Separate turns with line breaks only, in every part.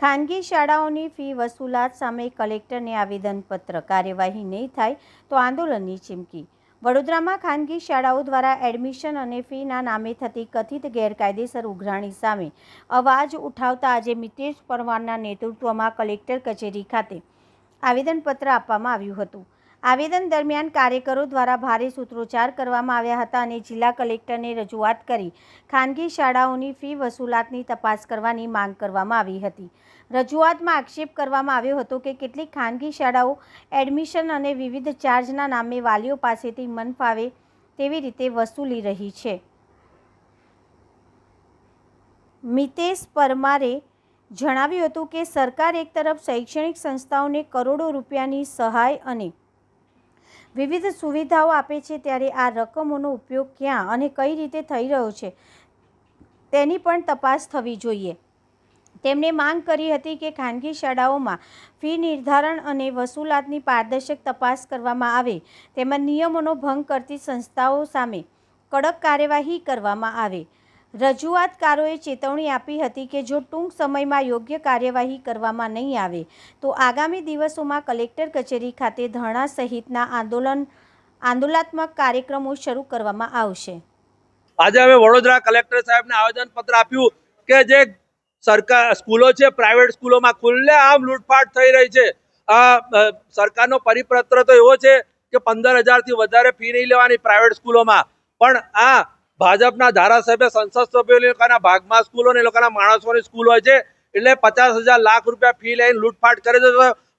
ખાનગી શાળાઓની ફી વસૂલાત સામે કલેક્ટરને આવેદનપત્ર, કાર્યવાહી નહીં થાય તો આંદોલનની ચીમકી। વડોદરામાં ખાનગી શાળાઓ દ્વારા એડમિશન અને ફીના નામે થતી કથિત ગેરકાયદેસર ઉઘરાણી સામે અવાજ ઉઠાવતા આજે મિતેશ પરમારના નેતૃત્વમાં કલેક્ટર કચેરી ખાતે આવેદનપત્ર આપવામાં આવ્યું હતું। આવેદન દરમિયાન કાર્યકરો દ્વારા ભારે સૂત્રોચ્ચાર કરવામાં આવ્યા હતા અને જિલ્લા કલેક્ટરને રજૂઆત કરી ખાનગી શાળાઓની ફી વસૂલાતની તપાસ કરવાની માંગ કરવામાં આવી હતી। રજૂઆતમાં આક્ષેપ કરવામાં આવ્યો હતો કે કેટલીક ખાનગી શાળાઓ એડમિશન અને વિવિધ ચાર્જના નામે વાલીઓ પાસેથી મન ફાવે તેવી રીતે વસૂલી રહી છે। મિતેશ પરમારે જણાવ્યું હતું કે સરકાર એક તરફ શૈક્ષણિક સંસ્થાઓને કરોડો રૂપિયાની સહાય અને વિવિધ સુવિધાઓ આપે છે, ત્યારે આ રકમોનો ઉપયોગ ક્યાં અને કઈ રીતે થઈ રહ્યો છે તેની પણ તપાસ થવી જોઈએ। તેમણે માંગ કરી હતી કે ખાનગી શાળાઓમાં ફી નિર્ધારણ અને વસૂલાતની પારદર્શક તપાસ કરવામાં આવે તેમજ નિયમોનો ભંગ કરતી સંસ્થાઓ સામે કડક કાર્યવાહી કરવામાં આવે। રજૂઆતકારોએ ચેતવણી આપી હતી કે જો ટૂંક સમયમાં યોગ્ય કાર્યવાહી કરવામાં નહીં આવે તો આગામી દિવસોમાં કલેક્ટર કચેરી ખાતે ધરણા સહિતના આંદોલનાત્મક કાર્યક્રમો શરૂ કરવામાં આવશે।
આજે અમે વડોદરા કલેક્ટર સાહેબને આવેદનપત્ર આપ્યું કે જે સરકાર સ્કૂલો છે, પ્રાઇવેટ સ્કૂલોમાં ખુલ્લેઆમ લૂંટફાટ થઈ રહી છે। સરકારનો પરિપત્ર તો એવો છે કે 15,000થી વધારે ફી નહીં લેવાની પ્રાઇવેટ સ્કૂલોમાં, પણ આ ભાજપના ધારાસભ્ય, સંસદ સભ્યો લોકોના ભાગમાં સ્કૂલો ને લોકોના માણસોની સ્કૂલ હોય છે એટલે 50,000 લાખ રૂપિયા ફી લઈને લૂંટફાટ કરે છે।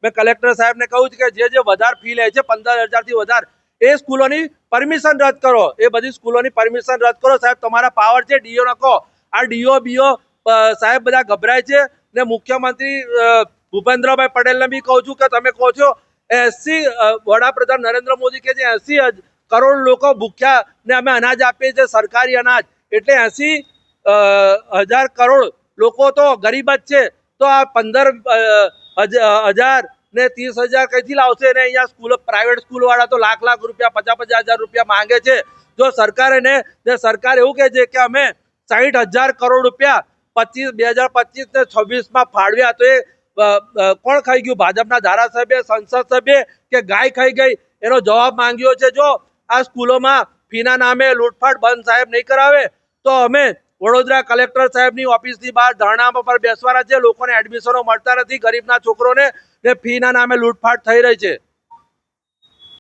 મેં કલેક્ટર સાહેબને કહ્યું છે કે જે વધારે ફી લે છે 15,000થી વધારે એ સ્કૂલોની પરમિશન રદ કરો, એ બધી સ્કૂલોની પરમિશન રદ કરો સાહેબ, તમારા પાવર છે, ડીઓ નાખો। આ ડીઓ બીઓ સાહેબ બધા ગભરાય છે ને મુખ્યમંત્રી ભૂપેન્દ્રભાઈ પટેલને બી કહું છું કે તમે કહો છો 80 વડાપ્રધાન નરેન્દ્ર મોદી કે છે 80 કરોડ લોકો ભૂખ્યા ને અમે અનાજ આપીએ છીએ, સરકારી અનાજ, એટલે 80,000 કરોડ લોકો તો ગરીબ જ છે, તો આ 15,000 ને 30,000 કઈથી લાવશે? ને અહીંયા સ્કૂલો, પ્રાઇવેટ સ્કૂલ વાળા તો લાખ રૂપિયા, 50,000 રૂપિયા માંગે છે। જો સરકારે ને સરકાર એવું કહે છે કે અમે 60,000 કરોડ રૂપિયા 2025 ને 26માં ફાળવ્યા, તો એ કોણ ખાઈ ગયું? ભાજપના ધારાસભ્ય, સંસદ સભ્ય કે ગાય ખાઈ ગઈ? એનો જવાબ માંગ્યો છે। જો આ સ્કૂલોમાં ફીના નામે લૂંટફાટ બંધ સાહેબ નહીં કરાવે તો અમે વડોદરા કલેક્ટર સાહેબની ઓફિસની બહાર ધરણા પર બેસવાના છે। લોકોને એડમિશનો મળતા નથી, ગરીબના છોકરોને ફીના નામે લૂંટફાટ થઈ રહી છે।